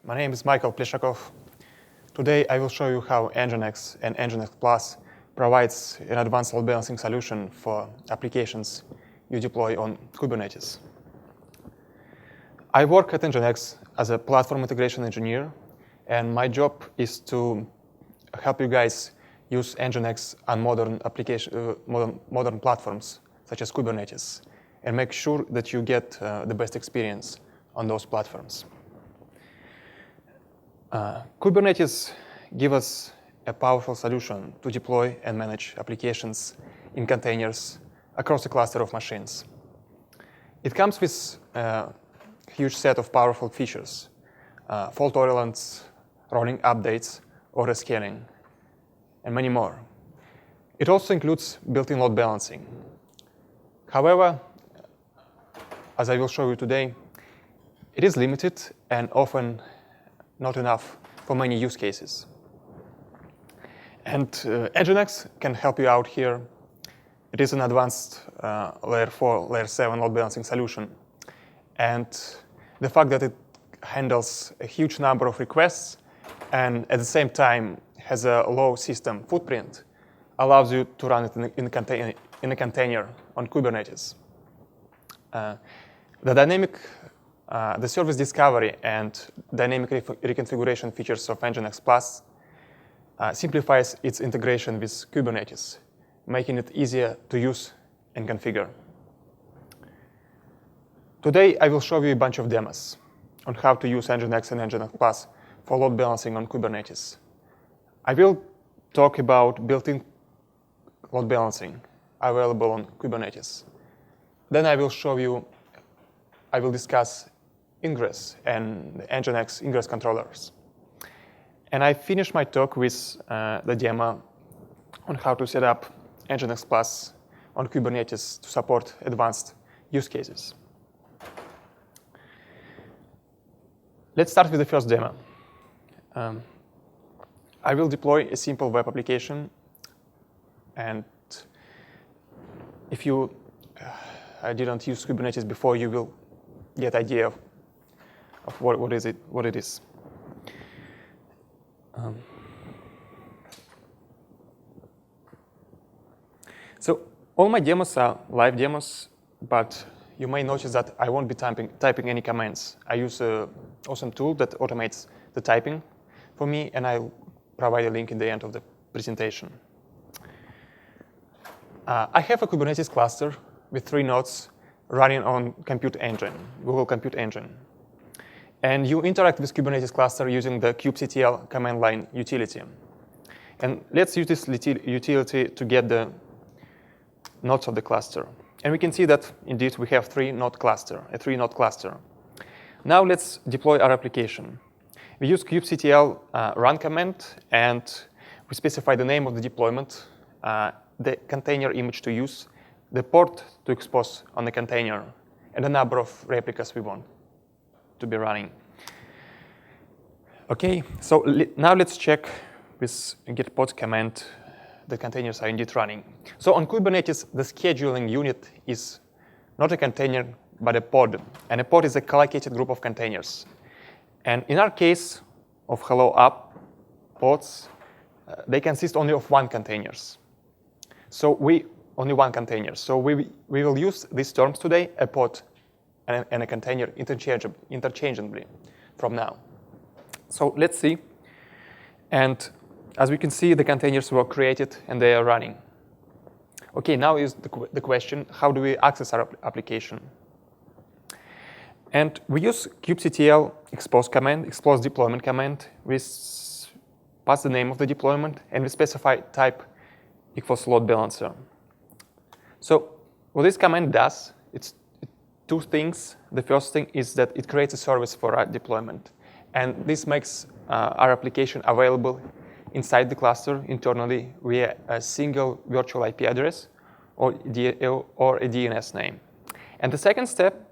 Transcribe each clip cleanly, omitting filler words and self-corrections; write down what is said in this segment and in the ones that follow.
My name is Michael Pleshakov. Today I will show you how NGINX and NGINX Plus provides an advanced load balancing solution for applications you deploy on Kubernetes. I work at NGINX as a platform integration engineer, and my job is to help you guys use NGINX on modern platforms such as Kubernetes, and make sure that you get the best experience on those platforms. Kubernetes gives us a powerful solution to deploy and manage applications in containers across a cluster of machines. It comes with a huge set of powerful features, fault tolerance, rolling updates, auto scaling, and many more. It also includes built-in load balancing. However, as I will show you today, it is limited and often not enough for many use cases. And NGINX can help you out here. It is an advanced layer 4, layer 7 load balancing solution. And the fact that it handles a huge number of requests and at the same time has a low system footprint allows you to run it in a container on Kubernetes. The service discovery and dynamic reconfiguration features of NGINX Plus simplifies its integration with Kubernetes, making it easier to use and configure. Today, I will show you a bunch of demos on how to use NGINX and NGINX Plus for load balancing on Kubernetes. I will talk about built-in load balancing available on Kubernetes. Then I will discuss Ingress and NGINX Ingress controllers. And I finish my talk with the demo on how to set up NGINX Plus on Kubernetes to support advanced use cases. Let's start with the first demo. I will deploy a simple web application. And if you didn't use Kubernetes before, you will get an idea of what it is. So all my demos are live demos, but you may notice that I won't be typing any commands. I use an awesome tool that automates the typing for me, and I'll provide a link in the end of the presentation. I have a Kubernetes cluster with 3 nodes running on Compute Engine, Google Compute Engine. And you interact with Kubernetes cluster using the kubectl command line utility. And let's use this utility to get the nodes of the cluster. And we can see that, indeed, we have a 3-node cluster. Now let's deploy our application. We use kubectl run command, and we specify the name of the deployment, the container image to use, the port to expose on the container, and the number of replicas we want to be running. OK, so now let's check with get pod command the containers are indeed running. So on Kubernetes, the scheduling unit is not a container, but a pod. And a pod is a collocated group of containers. And in our case of Hello App pods, they consist only of one container. So we will use these terms today, a pod and a container interchangeably from now. So let's see. And as we can see, the containers were created and they are running. OK, now is the question, how do we access our application? And we use kubectl expose deployment command. We pass the name of the deployment, and we specify type equals load balancer. So what this command does, it's 2 things. The first thing is that it creates a service for our deployment. And this makes our application available inside the cluster internally via a single virtual IP address or a DNS name. And the second step,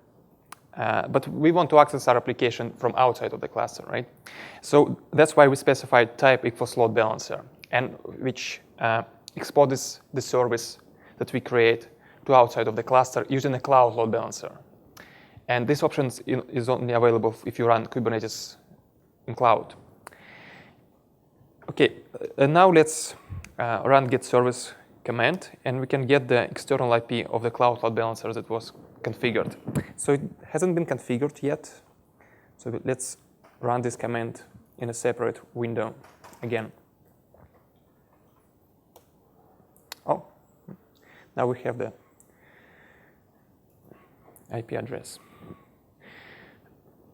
but we want to access our application from outside of the cluster, right? So that's why we specify type equals load balancer, and which exposes the service that we create to outside of the cluster using a cloud load balancer. And this option is only available if you run Kubernetes in cloud. Okay, now let's run get service command, and we can get the external IP of the cloud load balancer that was configured. So it hasn't been configured yet. So let's run this command in a separate window again. Oh, now we have the IP address.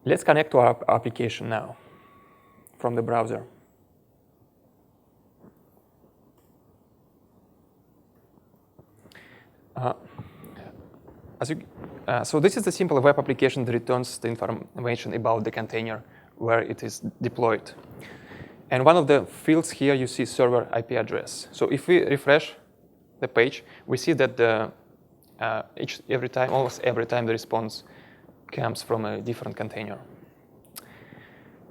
Let's connect to our application now from the browser. So this is the simple web application that returns the information about the container where it is deployed. And one of the fields here, you see server IP address. So if we refresh the page, we see that almost every time the response comes from a different container.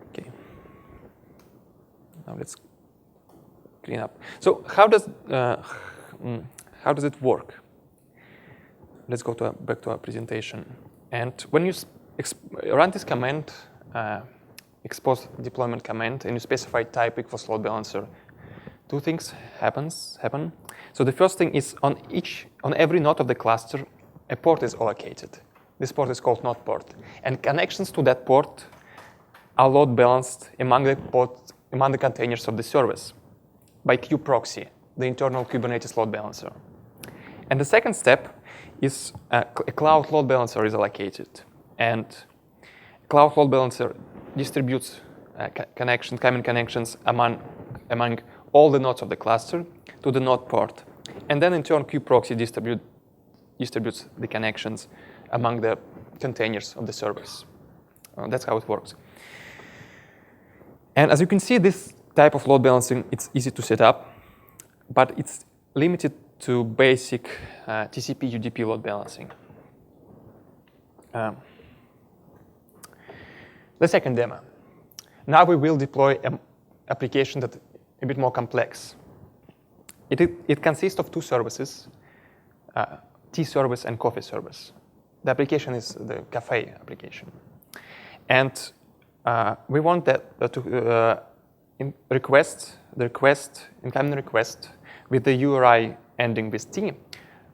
Okay. Now let's clean up. So how does it work? Let's go back to our presentation. And when you run this command, expose deployment command, and you specify type equals load balancer, two things happen. So the first thing is on every node of the cluster, a port is allocated. This port is called node port, and connections to that port are load balanced among the containers of the service by kubeproxy, the internal Kubernetes load balancer. And the second step is a cloud load balancer is allocated, and cloud load balancer distributes common connections among all the nodes of the cluster to the node port, and then in turn kubeproxy distributes the connections among the containers of the service. That's how it works. And as you can see, this type of load balancing, it's easy to set up, but it's limited to basic TCP UDP load balancing. The second demo. Now we will deploy an application that's a bit more complex. It consists of two services, tea service and coffee service. The application is the cafe application. And we want that to incoming request with the URI ending with T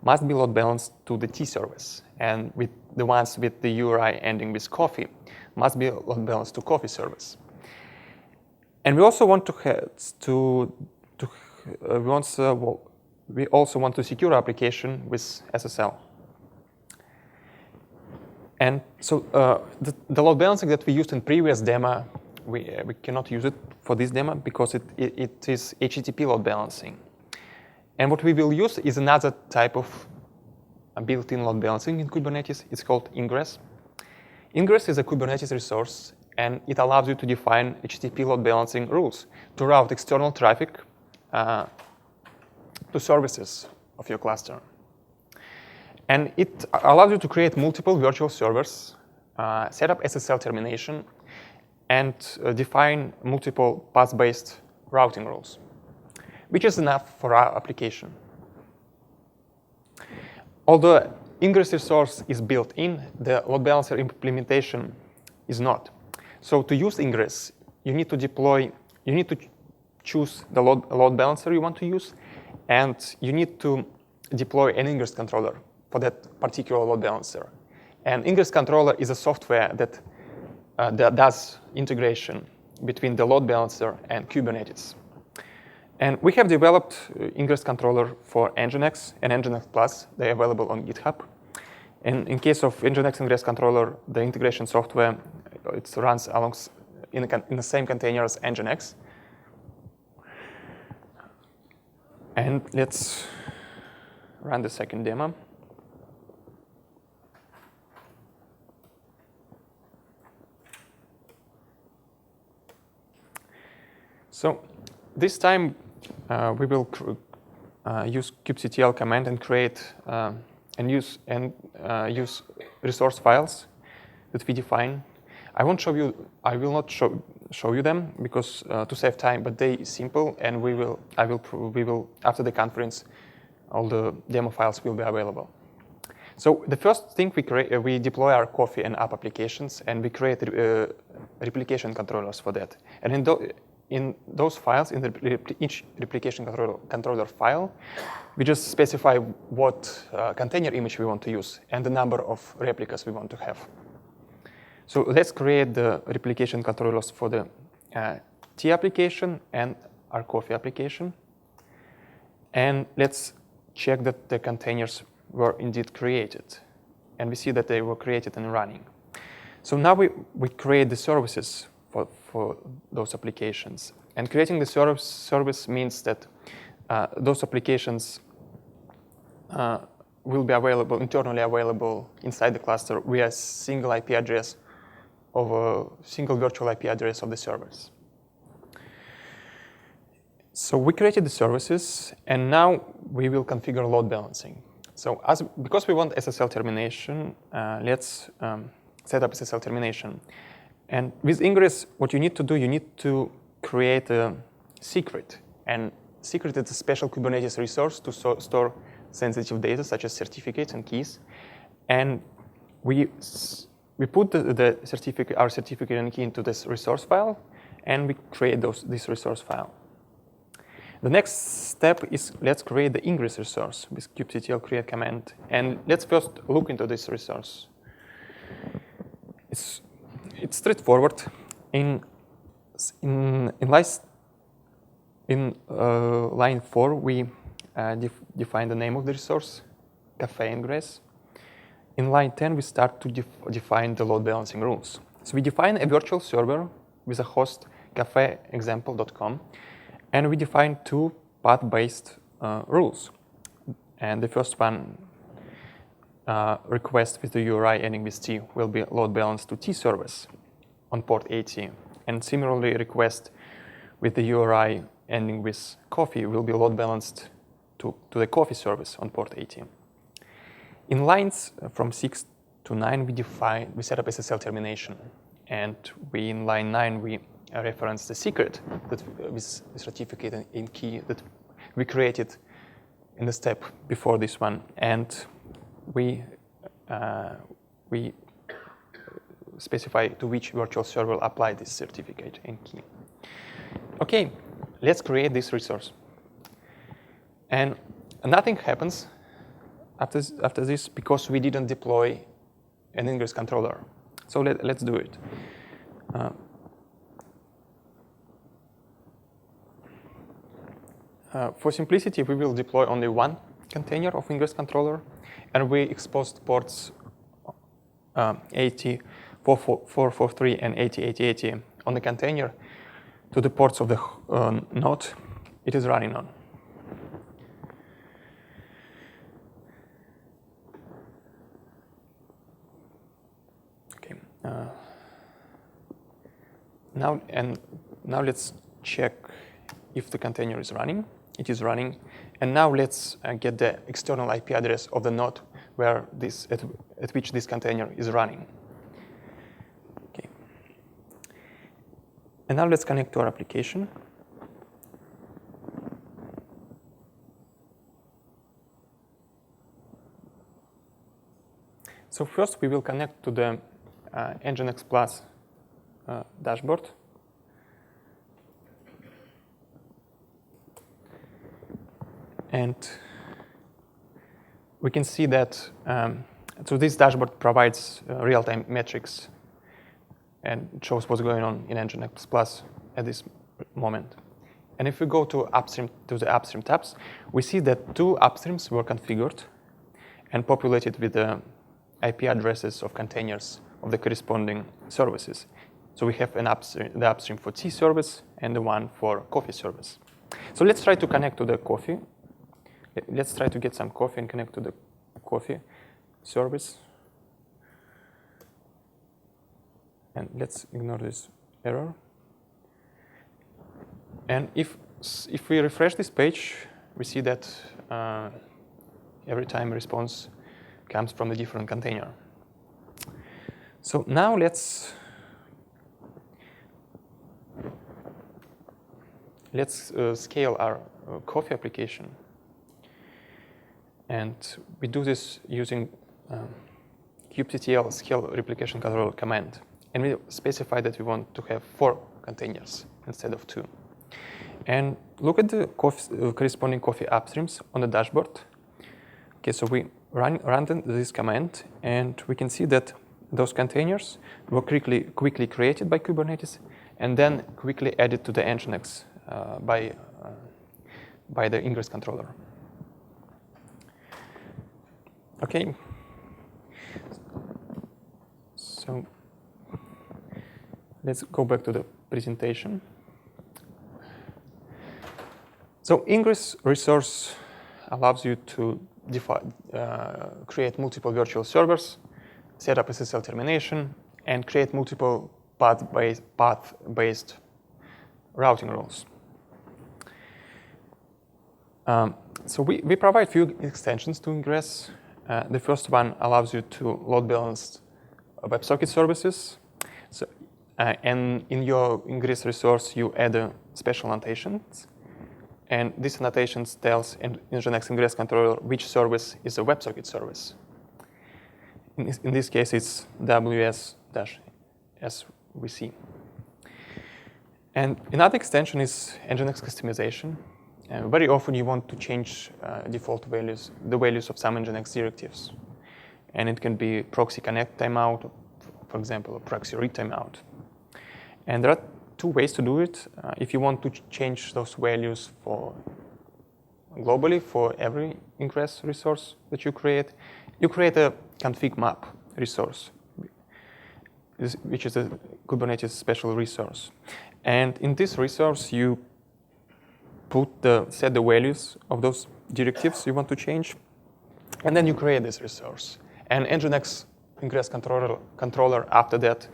must be load balanced to the tea service, and with the ones with the URI ending with coffee must be load balanced to coffee service. And we also want we also want to secure our application with SSL. And so the load balancing that we used in previous demo, we cannot use it for this demo because it is HTTP load balancing. And what we will use is another type of built-in load balancing in Kubernetes. It's called Ingress. Ingress is a Kubernetes resource, and it allows you to define HTTP load balancing rules to route external traffic to services of your cluster. And it allows you to create multiple virtual servers, set up SSL termination, and define multiple path-based routing rules, which is enough for our application. Although Ingress resource is built in, the load balancer implementation is not. So to use Ingress, you need to choose the load balancer you want to use, and you need to deploy an Ingress controller for that particular load balancer. And Ingress Controller is a software that does integration between the load balancer and Kubernetes. And we have developed Ingress Controller for NGINX and NGINX Plus. They're available on GitHub. And in case of NGINX Ingress Controller, the integration software, it runs in the same container as NGINX. And let's run the second demo. So this time, we will use kubectl command and create and use resource files that we define. I will not show you them because to save time, but they simple, and we will after the conference, all the demo files will be available. So the first thing we deploy our coffee and app applications, and we create replication controllers for that. And in those files, in each replication controller file, we just specify what container image we want to use and the number of replicas we want to have. So let's create the replication controllers for the tea application and our coffee application. And let's check that the containers were indeed created. And we see that they were created and running. So now we create the services for those applications. And creating the service means that those applications will be available, internally available inside the cluster via a single IP address of a single virtual IP address of the servers. So we created the services, and now we will configure load balancing. So because we want SSL termination, let's set up SSL termination. And with Ingress, what you need to do, you need to create a secret. And secret is a special Kubernetes resource to store sensitive data, such as certificates and keys. And we put our certificate and key into this resource file, and we create this resource file. The next step is let's create the Ingress resource with kubectl create command. And let's first look into this resource. It's straightforward. In line 4, we define the name of the resource, Cafe Ingress. In line 10, we start to define the load balancing rules. So we define a virtual server with a host cafeexample.com, and we define two path-based rules. And the first one, request with the URI ending with T, will be load balanced to T service on port 80. And similarly, request with the URI ending with coffee will be load balanced to the coffee service on port 80. In lines from 6 to 9, we set up SSL termination. And in line 9, we reference the secret that with certificate and key that we created in the step before this one. And we specify to which virtual server apply this certificate and key. OK, let's create this resource. And nothing happens after this because we didn't deploy an Ingress controller. So let's do it. For simplicity, we will deploy only one container of Ingress controller, and we exposed ports 80.443 and 80.80.80 on the container to the ports of the node it is running on. Okay. Now let's check if the container is running. It is running. And now let's get the external IP address of the node where at which this container is running. Okay. And now let's connect to our application. So first, we will connect to the NGINX Plus dashboard. And we can see that so this dashboard provides real-time metrics and shows what's going on in NGINX Plus at this moment. And if we go to the upstream tabs, we see that two upstreams were configured and populated with the IP addresses of containers of the corresponding services. So we have the upstream for tea service and the one for coffee service. So let's try to connect to the coffee. Let's try to get some coffee and connect to the coffee service. And let's ignore this error. And if we refresh this page, we see that every time a response comes from a different container. So now let's scale our coffee application. And we do this using kubectl scale replication controller command, and we specify that we want to have 4 containers instead of 2. And look at the corresponding coffee upstreams on the dashboard. Okay, so we run this command, and we can see that those containers were quickly created by Kubernetes and then quickly added to the NGINX by the Ingress controller. Okay. So let's go back to the presentation. So Ingress resource allows you to create multiple virtual servers, set up SSL termination, and create multiple path-based routing rules. So we provide few extensions to Ingress. The first one allows you to load balance WebSocket services. So, and in your Ingress resource, you add special annotations. And these annotations tells NGINX Ingress Controller which service is a WebSocket service. In this case, it's WS-SVC. And another extension is NGINX customization. Very often you want to change default values, the values of some NGINX directives. And it can be proxy connect timeout, for example, or proxy read timeout. And there are 2 ways to do it. If you want to change those values globally for every Ingress resource that you create a config map resource, which is a Kubernetes special resource. And in this resource, you set the values of those directives you want to change, and then you create this resource. And NGINX Ingress controller after that,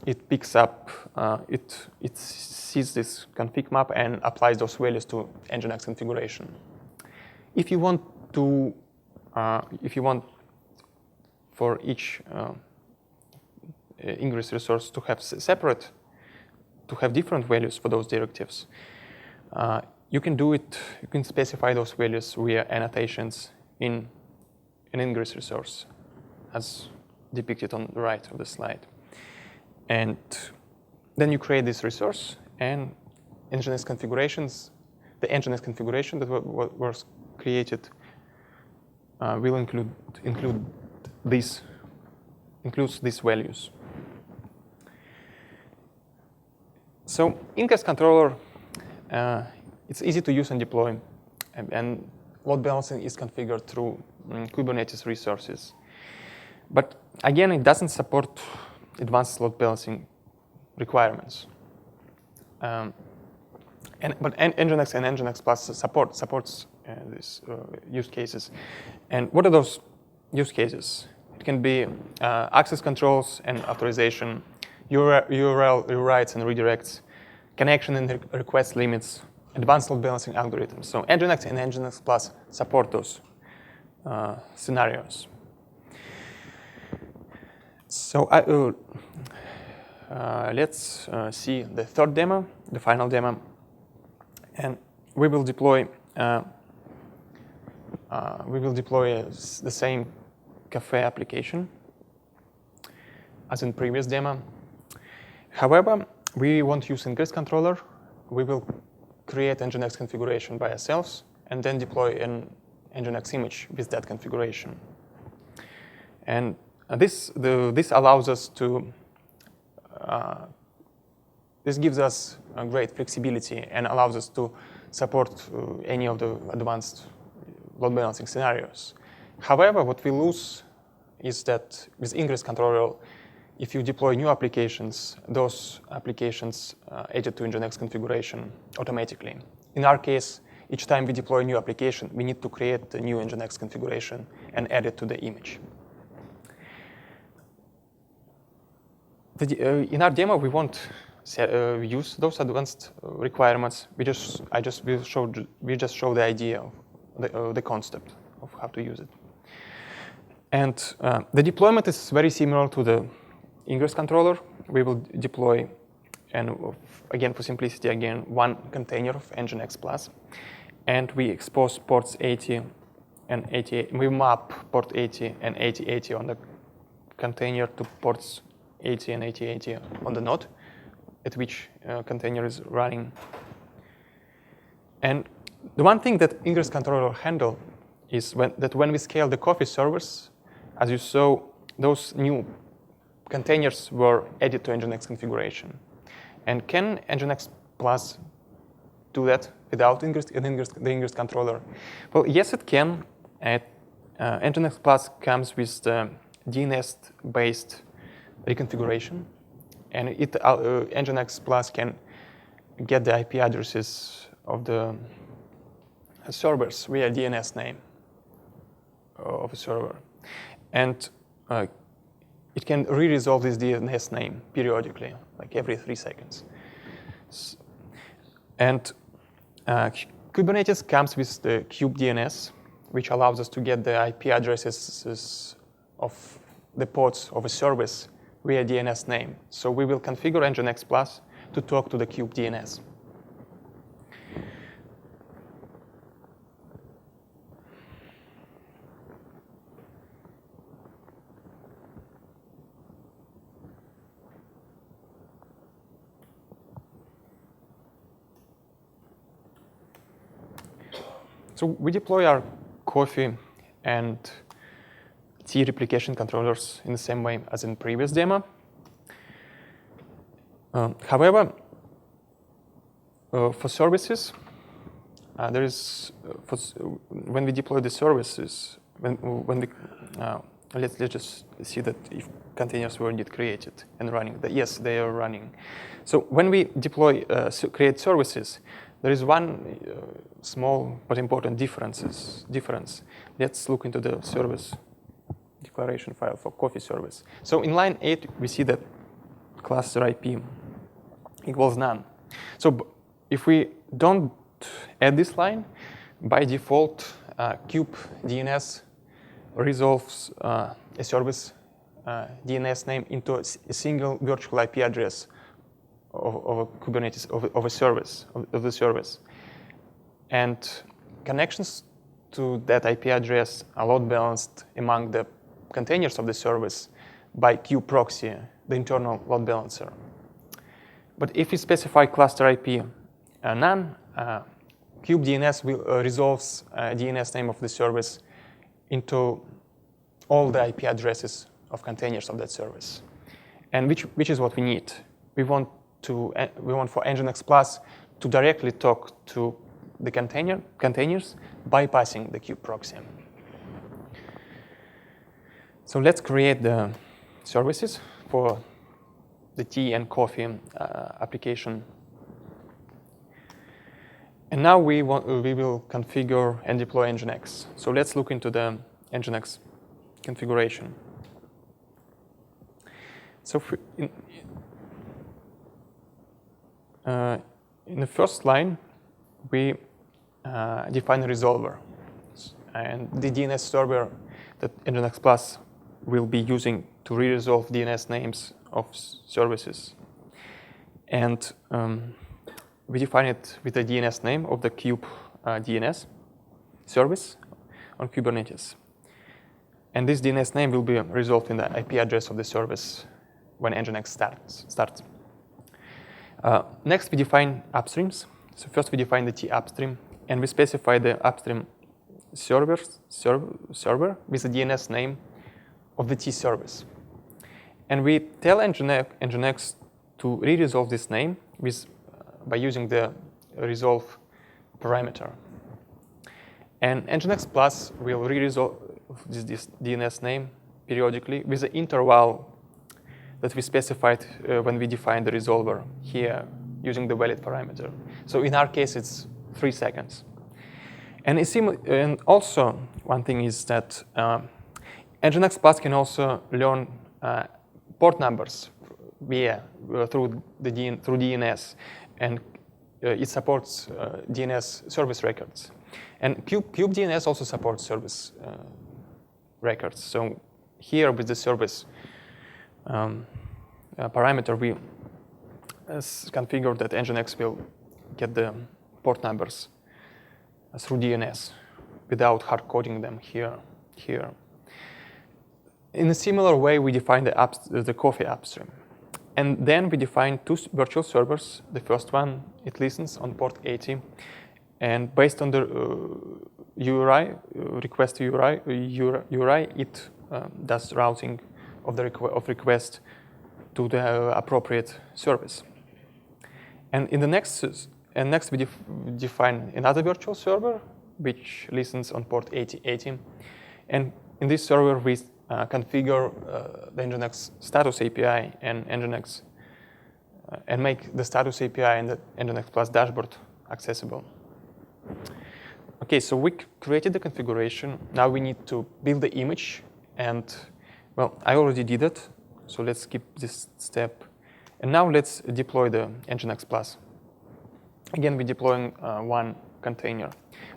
it picks up, it sees this config map and applies those values to NGINX configuration. If you want for each Ingress resource to have different values for those directives, you can do it. You can specify those values via annotations in an Ingress resource, as depicted on the right of the slide. And then you create this resource, and NGINX configurations, the NGINX configuration that was created will includes these values. So Ingress controller, it's easy to use and deploy, and load balancing is configured through Kubernetes resources. But again, it doesn't support advanced load balancing requirements. But NGINX and NGINX Plus supports these use cases. And what are those use cases? It can be access controls and authorization, URL rewrites and redirects, connection and request limits, advanced load balancing algorithms. So NGINX and NGINX Plus support those scenarios. So let's see the third demo, the final demo, and we will deploy the same cafe application as in previous demo. However, we won't use Ingress controller. We will create NGINX configuration by ourselves and then deploy an NGINX image with that configuration. And this allows us to. This gives us a great flexibility and allows us to support any of the advanced load balancing scenarios. However, what we lose is that with Ingress controller, if you deploy new applications, those applications added to NGINX configuration automatically. In our case, each time we deploy a new application, we need to create a new NGINX configuration and add it to the image. In our demo, we won't use those advanced requirements. We just show the idea of the concept of how to use it. And the deployment is very similar to the Ingress controller. We will deploy, and again for simplicity, one container of NGINX Plus, and we expose ports 80 and 80. We map port 80 and 8080 on the container to ports 80 and 8080 on the node at which container is running. And the one thing that Ingress Controller handle is when we scale the coffee servers, as you saw, those new containers were added to NGINX configuration. And can NGINX Plus do that without the Ingress Controller? Well, yes, it can. NGINX Plus comes with the DNS-based reconfiguration, and NGINX Plus can get the IP addresses of the servers via DNS name of a server. And it can re-resolve this DNS name periodically, like every 3 seconds. And Kubernetes comes with the kubedns, which allows us to get the IP addresses of the ports of a service via DNS name. So we will configure NGINX Plus to talk to the kubedns. So we deploy our coffee and tea replication controllers in the same way as in previous demo. However, for services, when we deploy the services, let's just see that if containers were indeed created and running. Yes, they are running. So when we deploy create services, there is one small but important difference. Let's look into the service declaration file for coffee service. So in line 8, we see that cluster IP equals none. So if we don't add this line, by default, kubedns resolves a service DNS name into a single virtual IP address of a Kubernetes, of a service, of the service. And connections to that IP address are load balanced among the containers of the service by kubeproxy, the internal load balancer. But if we specify cluster IP none, kubedns resolves DNS name of the service into all the IP addresses of containers of that service. And which is what we need. We want for NGINX Plus to directly talk to the containers bypassing the kubeproxy. So let's create the services for the tea and coffee application. And now we will configure and deploy NGINX. So let's look into the NGINX configuration. So in the first line, we define a resolver. And the DNS server that NGINX Plus will be using to re-resolve DNS names of services. And we define it with the DNS name of the kube DNS service on Kubernetes. And this DNS name will be resolved in the IP address of the service when NGINX starts. Next, we define upstreams. So first we define the T upstream, and we specify the upstream server with the DNS name of the T service. And we tell NGINX to re-resolve this name by using the resolve parameter. And NGINX Plus will re-resolve this DNS name periodically with the interval that we specified when we defined the resolver here using the valid parameter. So in our case, it's 3 seconds. And also, one thing is that NGINX Plus can also learn port numbers through DNS, and it supports DNS service records. And kubedns also supports service records. So here with the service parameter, we configured that NGINX will get the port numbers through DNS without hard coding them here. In a similar way, we define the coffee upstream. And then we define two virtual servers. The first one, it listens on port 80. And based on the URI, request URI, it does routing of request to the appropriate service. And in the next we define another virtual server, which listens on port 8080. And in this server, we configure the NGINX status API and NGINX and make the status API and the NGINX Plus dashboard accessible. Okay, so we created the configuration. Now we need to build the image, and well, I already did it, so let's skip this step. And now let's deploy the NGINX Plus. Again, we're deploying one container.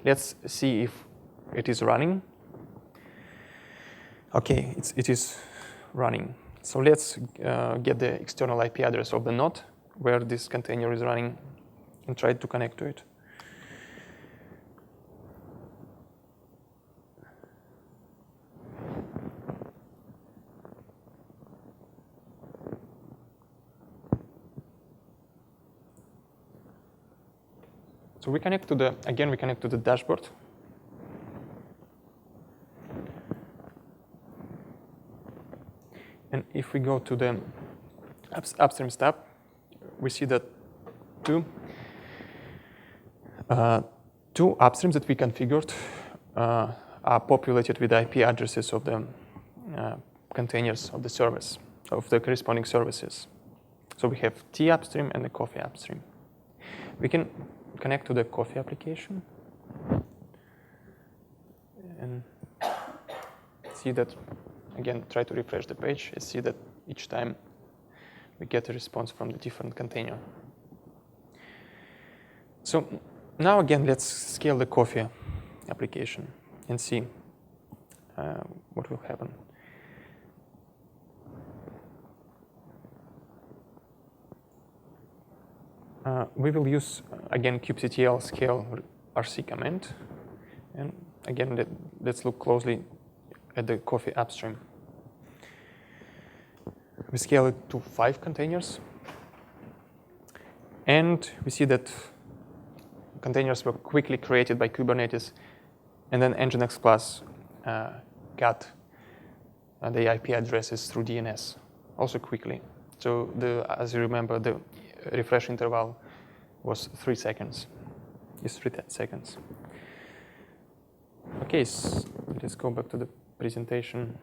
Let's see if it is running. Okay, it is running. So let's get the external IP address of the node where this container is running and try to connect to it. So we connect to the dashboard. And if we go to the upstream tab, we see that two upstreams that we configured are populated with IP addresses of the containers of the service, of the corresponding services. So we have tea upstream and the coffee upstream. We can connect to the coffee application and see that, again, try to refresh the page and see that each time we get a response from the different container. So now again, let's scale the coffee application and see what will happen. We will use, again, kubectl scale rc command. And again, let's look closely at the coffee upstream. We scale it to 5 containers. And we see that containers were quickly created by Kubernetes. And then NGINX Plus got the IP addresses through DNS also quickly. So as you remember, the refresh interval was 3 seconds. It's 3 seconds. Okay, so let's go back to the presentation.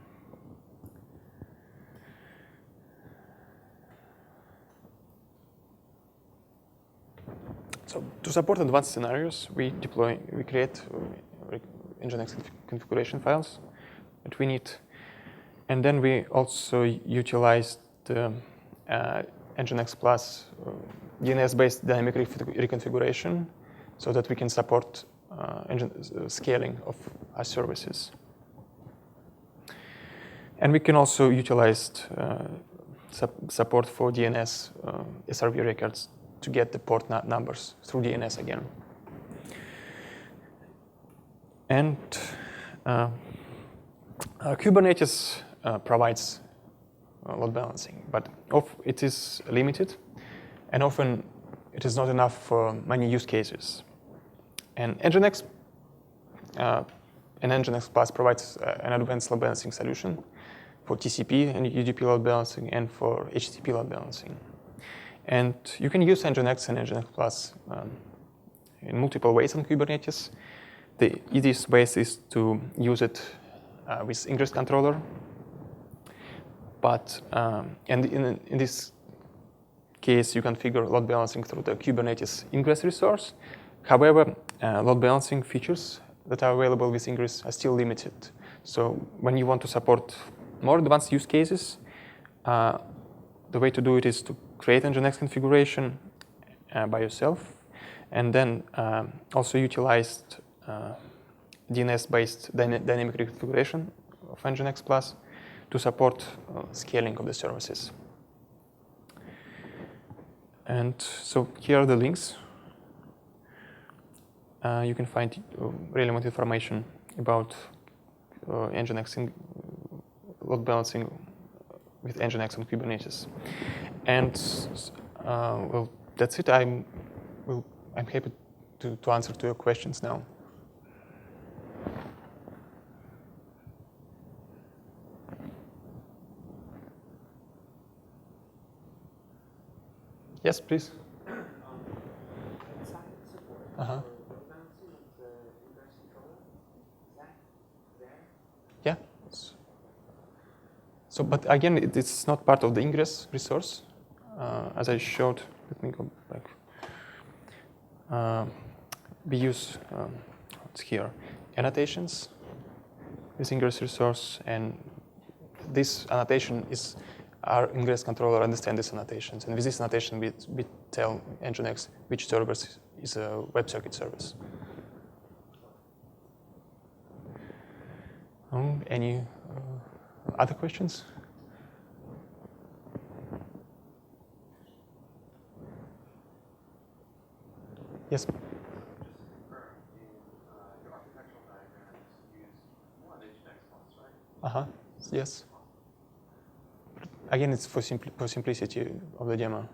So to support advanced scenarios, we create NGINX configuration files that we need, and then we also utilize the NGINX Plus DNS-based dynamic reconfiguration so that we can support scaling of our services. And we can also utilize support for DNS SRV records to get the port numbers through DNS again. And Kubernetes provides load balancing, but it is limited, and often it is not enough for many use cases. And NGINX Plus provides an advanced load balancing solution for TCP and UDP load balancing and for HTTP load balancing. And you can use NGINX and NGINX Plus in multiple ways on Kubernetes. The easiest way is to use it with Ingress Controller. But and in this case, you configure load balancing through the Kubernetes Ingress resource. However, load balancing features that are available with Ingress are still limited. So when you want to support more advanced use cases, the way to do it is to create NGINX configuration by yourself, and then also utilize DNS-based dynamic reconfiguration of NGINX Plus to support scaling of the services. And so here are the links. you can find relevant information about NGINX load balancing with NGINX on Kubernetes. And well, that's it. I'm happy to answer to your questions now. Yes, please. Uh-huh. Yeah. So, but again, it's not part of the Ingress resource. As I showed, let me go back. We use, what's here, annotations with Ingress resource, and this annotation is our Ingress controller understands these annotations, and with this annotation, we tell NGINX which service is a WebSocket service. Any other questions? Yes. Yes. Again, it's for simplicity of the demo.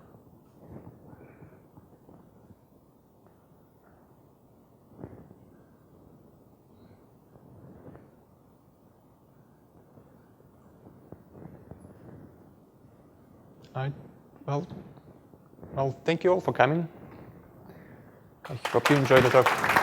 All right. Well, thank you all for coming. I hope you enjoyed the talk.